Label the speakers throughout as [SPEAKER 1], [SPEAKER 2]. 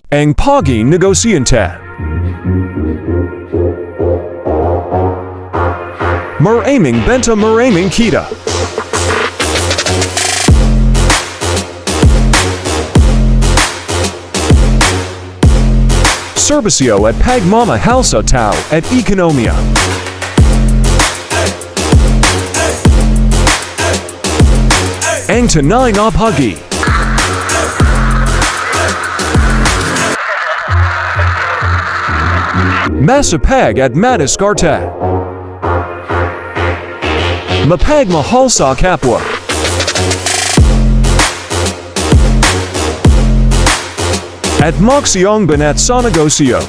[SPEAKER 1] ang Pogi Negosyante. Maraming benta maraming kita. Servicio at pagmamahal sa tao at ekonomiya. Ang tunay na Pogi. Masipag at madiskarte. Mapagmahal sa kapwa. At magsiyang banat sa negosyo.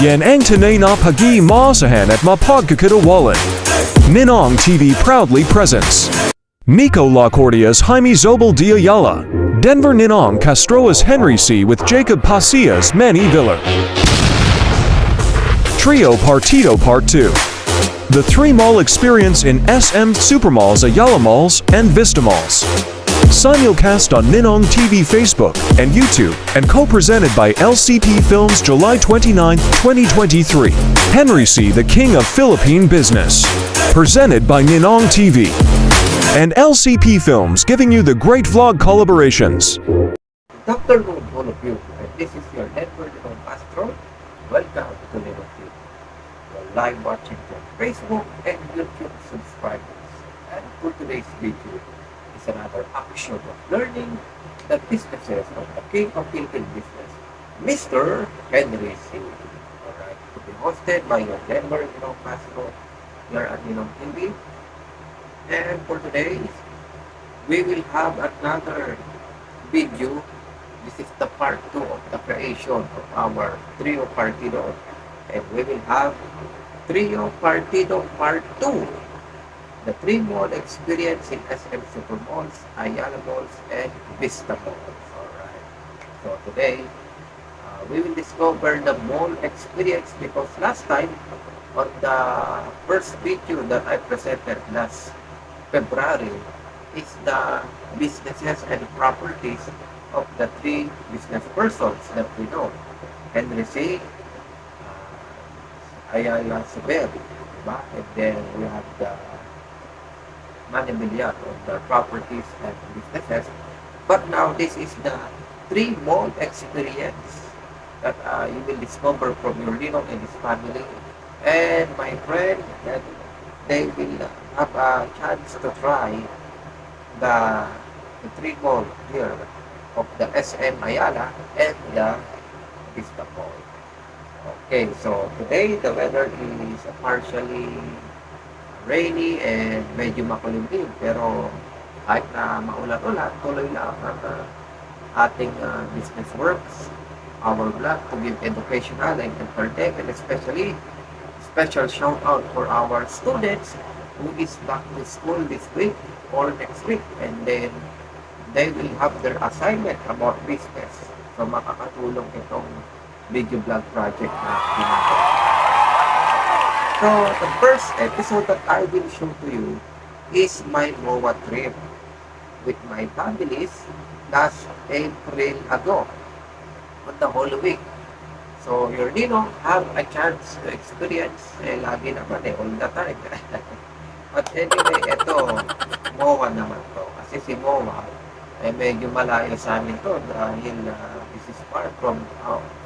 [SPEAKER 1] Yan ang tunay na pag-imasahan at mapagkakatawalan. Ninong TV proudly presents Nico Lacordias, Jaime Zobel de Ayala, Denver Ninong Castroas Henry C. with Jacob Pasillas Manny Villar. Trio Partido Part 2. The 3-mall experience in SM Supermalls, Ayala Malls, and Vista Malls. Simulcast on Ninong TV Facebook and YouTube and co-presented by LCP Films July 29, 2023. Henry C., the King of Philippine Business. Presented by Ninong TV. And LCP Films giving you the great vlog collaborations.
[SPEAKER 2] Good afternoon, all of you. And this is your Denver Ninong Castro. Welcome to Ninong TV. You're live watching from Facebook and YouTube subscribers. And for today's video is another episode of learning the businesses of the King of Philippine Business, Mr. Henry C. Alright, to be hosted by your Denver Ninong Castro here at Ninong TV. And for today, we will have another video. This is the part 2 of the creation of our Trio Partido. And we will have Trio Partido Part 2. The 3-mall experience in SM Supermalls, Ayala Malls, and Vista Malls. Alright. So today, we will discover the mall experience because last time, on the first video that I presented last February, is the businesses and properties of the 3 business persons that we know. Henry C., Ayala Zobel, diba? And then we have the Manny Villar of the properties and businesses. But now this is the 3-mall experience that you will discover from your Ninong and his family. And my friend, that they will have a chance to try the 3-mall here of the SM Ayala and the Vista Mall. Okay, so today the weather is partially rainy and medyo makulimlim, pero kahit na maulan-ulan, tuloy lang ang ating business works, our vlog to give educational and entertainment, especially special shout out for our students who is back to school this week or next week, and then they will have their assignment about business. So makakatulong itong video vlog project na ginagawa. So the first episode that I will show to you is my MOA trip with my families last April ago on the whole week. So your Ninong have a chance to experience, lagi naman all the time. But anyway, ito, MOA naman to. Kasi si MOA, medyo malayo sa amin to dahil this is far from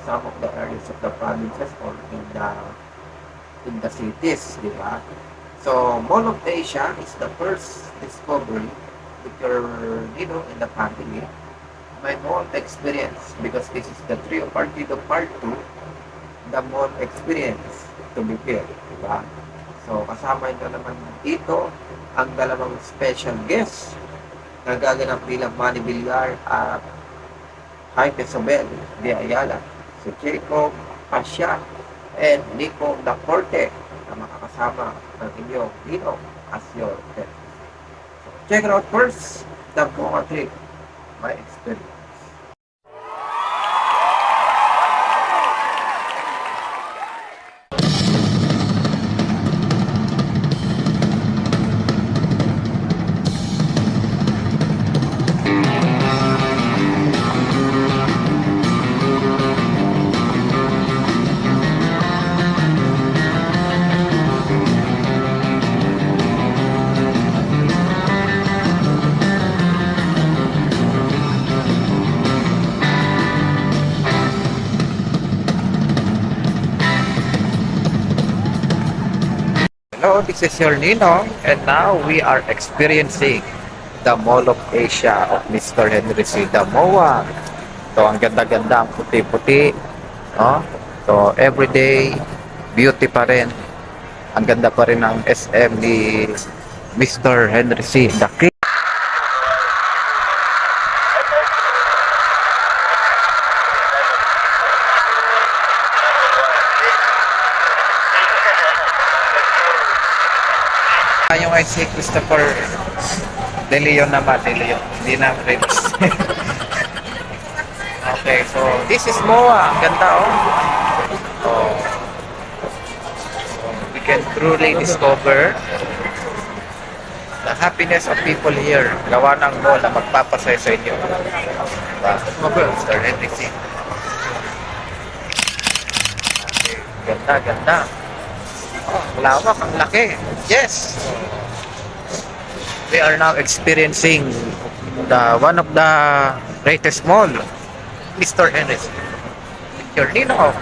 [SPEAKER 2] some of the areas of the provinces or in the cities, di ba? So, Mall of Asia is the first discovery with your Ninong and the family. My mall experience, because this is the Trio Partido Part 2, the mall experience to be fair, di ba? So, kasama nyo naman dito ang dalawang special guests na gaganap bilang Manny Villar at Jaime Zobel de Ayala, si Jacob Pasya and Nico Lacorte na makakasama ng inyong Ninong as your guest. So, check it out first, the MOA trip, my experience. Hello, this is your Nino, and now we are experiencing the Mall of Asia of Mr. Henry C. Damoa. So, ang ganda-ganda, ang puti-puti. No? So, everyday, beauty pa rin. Ang ganda pa rin ng SM ni Mr. Henry C. The King. Yung ay si Christopher De Leon naman, De Leon. Hindi na Reeves. Okay, so this is MOA. Ang ganda, oh. So, we can truly discover the happiness of people here. Gawa ng mall na magpapasaya sa inyo. Mr. Henry C. Okay, ganda, ganda. Oh, lawak, ang laki. Yes! We are now experiencing one of the greatest mall, Mr. Henry. Your Nino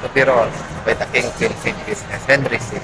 [SPEAKER 2] to be rolled by the King Philippine Business, Henry C.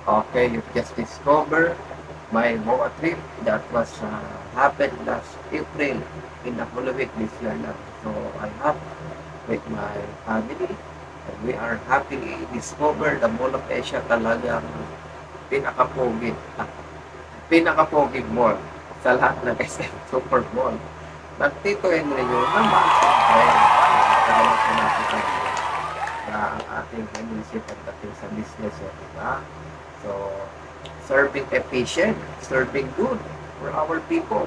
[SPEAKER 2] Okay, you just discovered my MOA trip that was happened last April in Napoleon this year lang. So I have with my family and we are happily discovered the Mall of Asia, talagang pinaka-pogi mall sa lahat ng SM Super Mall. Nagtito Henry yun naman. Ay, talagang pinakita na ang ating Henry C pagdating sa business yun, diba? So, serving efficient, serving good for our people.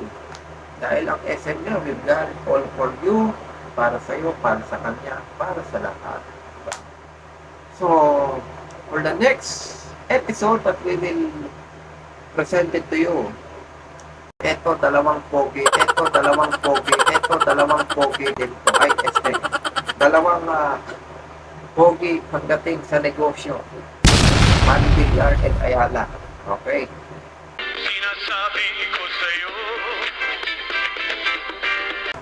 [SPEAKER 2] Dahil ang SM niya, we've got all for you, para sa iyo, para sa kanya, para sa lahat. So, for the next episode that we will present it to you, eto dalawang pogi din po. Ay, dalawang pogi pagdating sa negosyo. Manny Villar and Ayala. Okay?
[SPEAKER 3] Sinasabi ko sa'yo.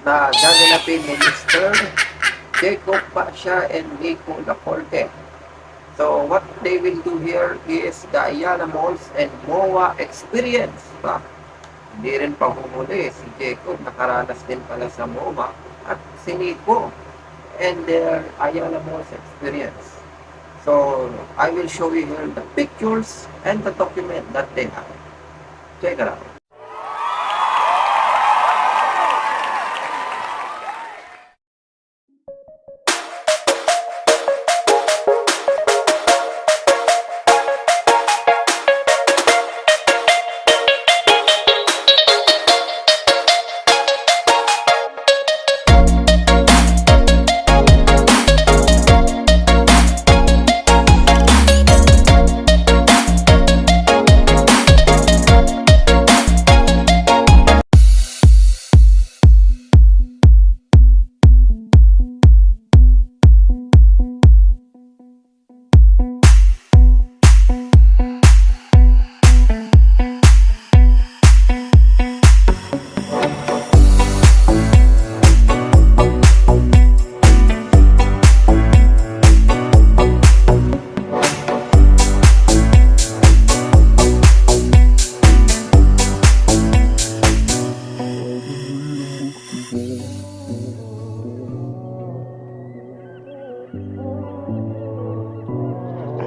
[SPEAKER 2] Na gaganapin ni Mr. Jacob Pasha and Nico Lacorte. So, what they will do here is the Ayala Malls and MOA experience. Ba? Hindi rin pahumuli. Si Jacob nakaranas din pala sa MOA at si Nico and their Ayala Malls experience. So, I will show you here the pictures and the document that they have. Check it out.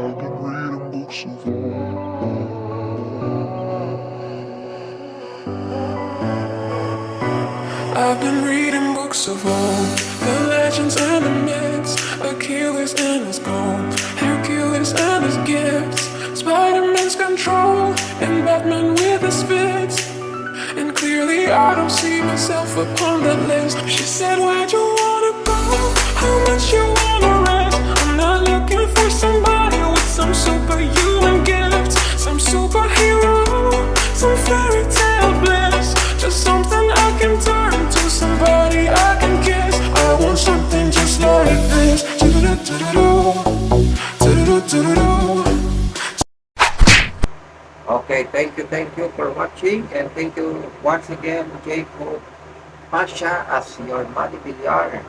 [SPEAKER 4] I've been reading books of I've been reading books of old, the legends and the myths, Achilles and his gold, Hercules and his gifts, Spider-Man's control, and Batman with his fits. And clearly I don't see myself upon that list. She said, where'd you wanna go? How much you wanna rest? I'm not looking for somebody with some superhuman gifts, some superhero, some fairy tale bliss. Just something I can turn to, somebody I can kiss. I want something just like this. Do-do-do-do-do, do-do-do-do-do.
[SPEAKER 2] Okay, thank you for watching, and thank you once again, Jacob Pasha as your Manny Villar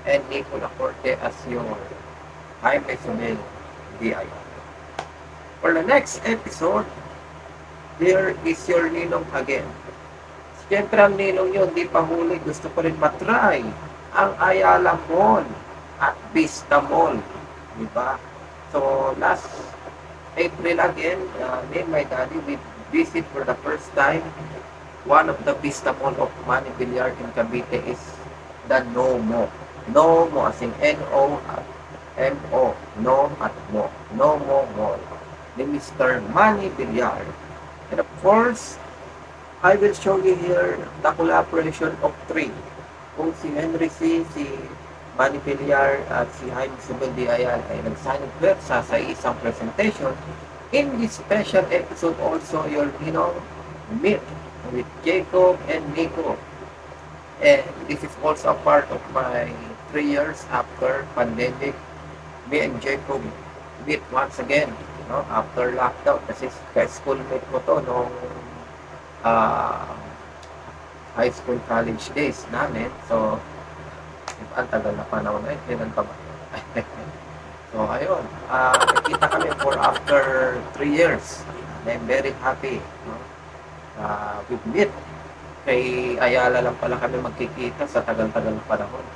[SPEAKER 2] and Nico Lacorte as your Jaime Sumel DI. For the next episode, here is your Ninong again. Siyempre ang Ninong yun, di pa huli, gusto ko rin matry ang Ayala Mall at Vista Mall. Diba? So, last April again, me and my daddy, we visit for the first time one of the Vista Mall of Manny Villar in Cavite is the Nomo. Nomo as in N-O-M-O. No at Mo. Nomo Mall. Ni Mr. Manny Villar. And of course, I will show you here the collaboration of three. Kung si Henry C., si Manny Villar at si Jaime Sumel Ayala ay nagsanib pwersa sa isang presentation. In this special episode also, you'll meet with Jacob and Nico. And this is also a part of my 3 years after pandemic. Me and Jacob meet once again, after lockdown. Kasi ka-schoolmate ko to nung high school college days namin. So, ang tagal na panahon na yun, kailan pa ba? So, ayun, nakita kami for after 3 years. And I'm very happy. We meet. Kay Ayala lang pala kami magkikita sa tagal-tagal na panahon.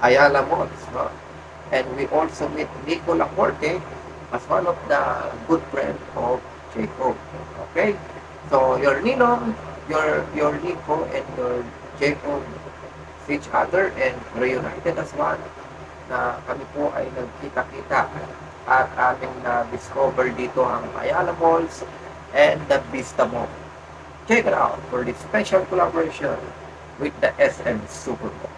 [SPEAKER 2] Ayala Malls, no? And we also meet Nico Lacorte as one of the good friend of Jacob. Okay? So, your Ninong, your Nico, and your Jacob see each other and reunited as one, na kami po ay nagkita-kita at aming na-discover dito ang Ayala Malls and the Vista Mall. Check it out for this special collaboration with the SM Super Mall.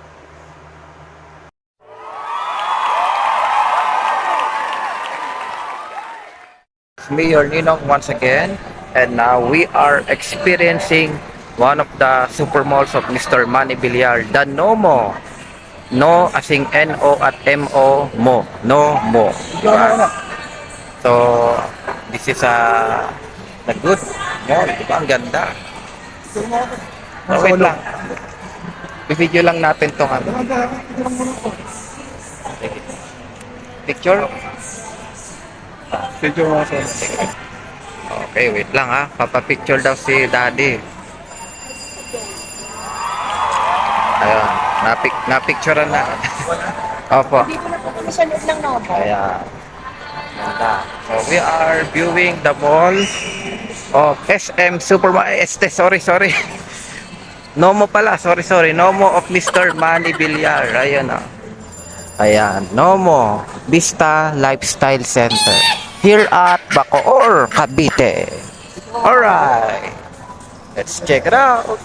[SPEAKER 2] Me, your Ninong, once again, and now we are experiencing one of the super malls of Mr. Manny Villar, the Nomo. No, asing N-O at M-O, mo. No, mo. Diba? So, this is the good mall. Diba? Ang ganda. Oh, wait lang. Bibidyo lang natin tong ano. Sige. Picture?
[SPEAKER 5] Picture mo sa
[SPEAKER 2] Okay, wait lang ha. Papapicture daw si Daddy. Ayun. Napicturean na. Opo.
[SPEAKER 6] Dito na po kami sa loob ng Novo.
[SPEAKER 2] Ayan. Ganda. So, we are viewing the mall of SM Supermarket. Sorry. Nomo pala. Sorry. Nomo of Mr. Manny Villar. Ayan o. Ayan. Nomo Vista Lifestyle Center. Here at Bacoor, Cavite. Alright. Let's check it out.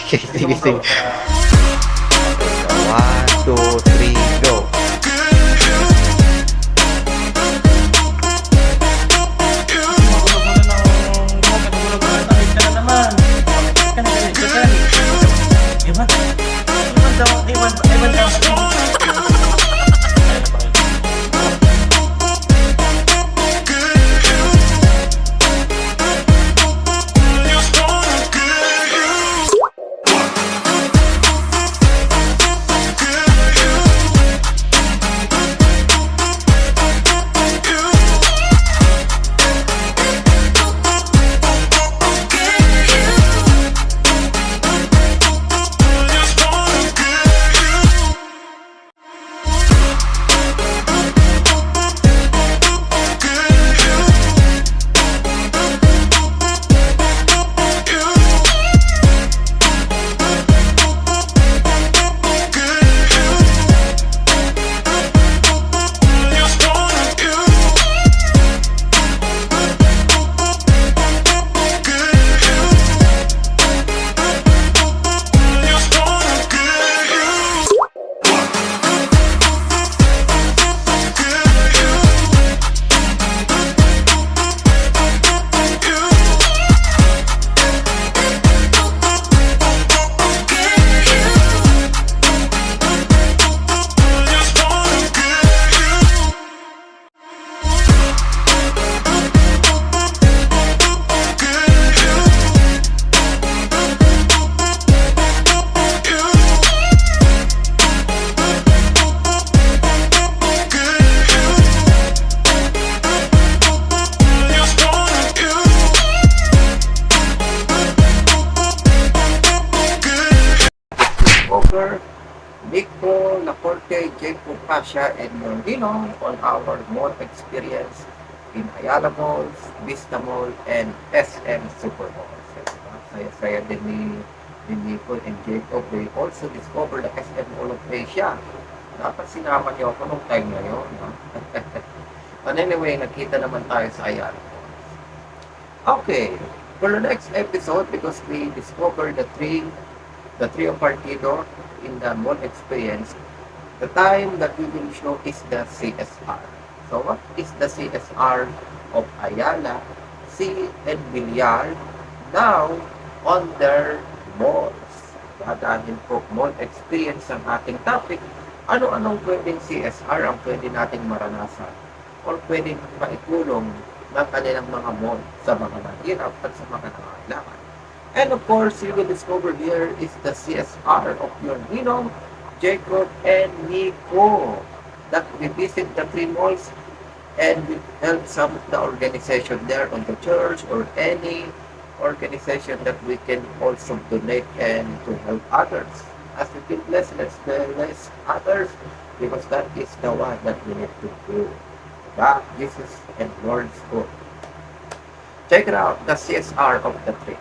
[SPEAKER 2] Okay, sige, sige. So, 1, 2, 3, go. Over Nico Laporte, Jacob Pasha, and Mondino on our mall experience in Ayala Malls, Vista Mall, and SM Supermalls. Saya-saya din ni Nico and Jacob. They also discovered the SM Mall of Asia. Dapat sinama niyo ako nung time na yun. No? But anyway, nakita naman tayo sa Ayala Malls. Okay, for the next episode, because we discovered the trio partido in the mall experience, the time that we will show is the CSR. So what is the CSR of Ayala, C and Villar now on their malls? Dahil po mall experience ang ating topic, ano-anong pwedeng CSR ang pwede nating maranasan or pwedeng maitulong ng kanilang mga mall sa mga mahirap at sa mga nangangailangan. And of course, you will discover here is the CSR of your Ninong, Jacob, and Nico. That we visit the three malls and we help some of the organization there on the church or any organization that we can also donate and to help others. As we feel blessed, let's bless others because that is the one that we need to do. That Jesus and Lord's good. Check it out, the CSR of the three.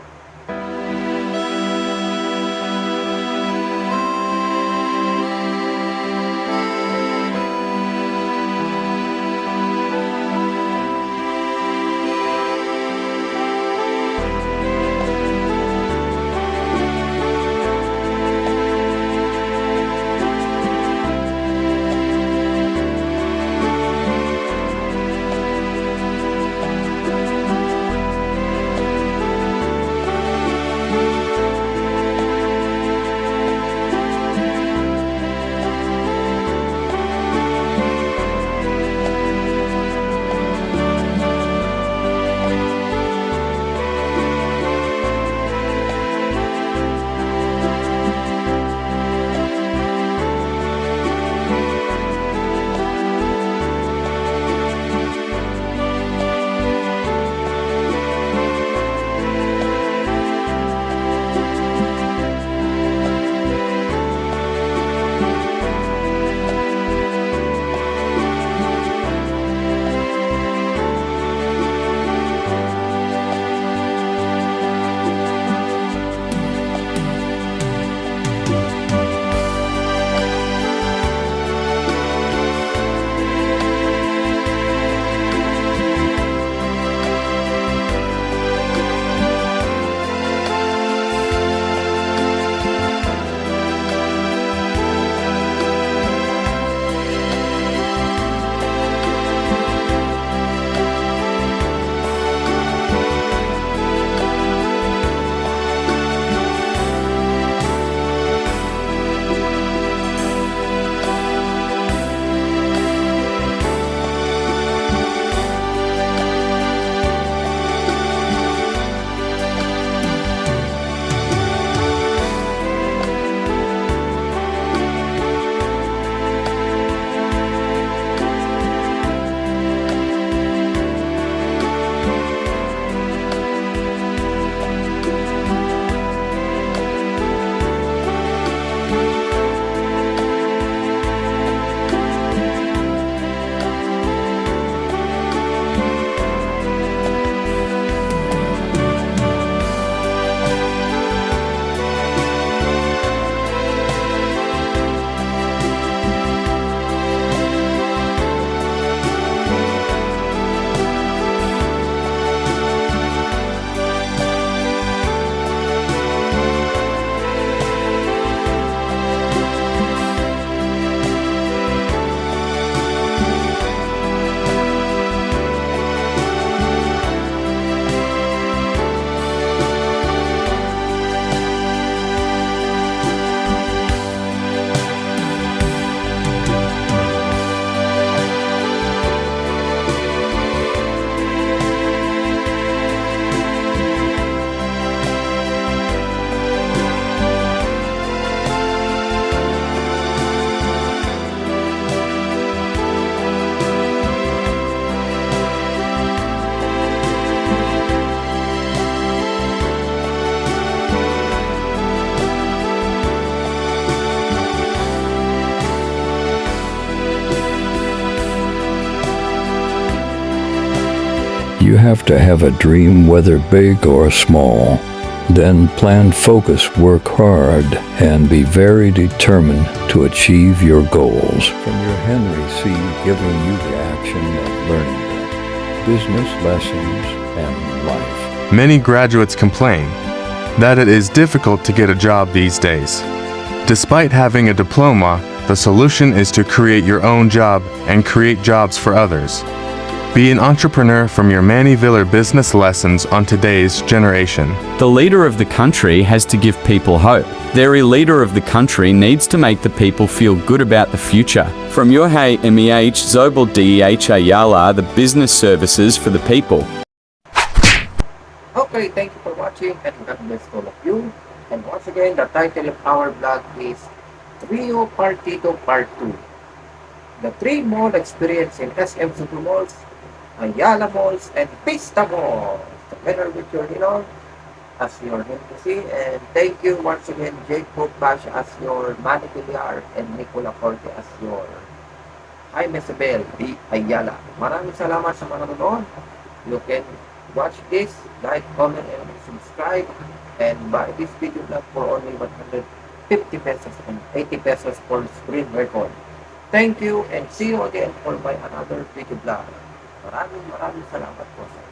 [SPEAKER 5] You have to have a dream, whether big or small. Then plan, focus, work hard, and be very determined to achieve your goals. From your Henry C. giving you the action of learning business lessons and life.
[SPEAKER 7] Many graduates complain that it is difficult to get a job these days. Despite having a diploma, the solution is to create your own job and create jobs for others. Be an entrepreneur from your Manny Viller business lessons on today's generation.
[SPEAKER 8] The leader of the country has to give people hope. The leader of the country needs to make the people feel good about the future. From Jorge MEH Zobel DEH Ayala, the business services for the people.
[SPEAKER 2] Okay, thank you for watching and God bless all of you. And once again, the title of our vlog is Trio Partito Part 2. The 3 mall experience in SM Supermalls, Ayala Malls, and Vista Malls. Together with your Ninong as your NPC. And thank you once again, Jacob Bash as your Manny Villar and Nicola Corte as your Jaime Isabel D. Ayala. Maraming salamat sa mga nanonood. You can watch this, like, comment, and subscribe. And buy this video vlog for only 150 pesos and 80 pesos for screen record. Thank you and see you again for my another video vlog. Maraming salamat po sa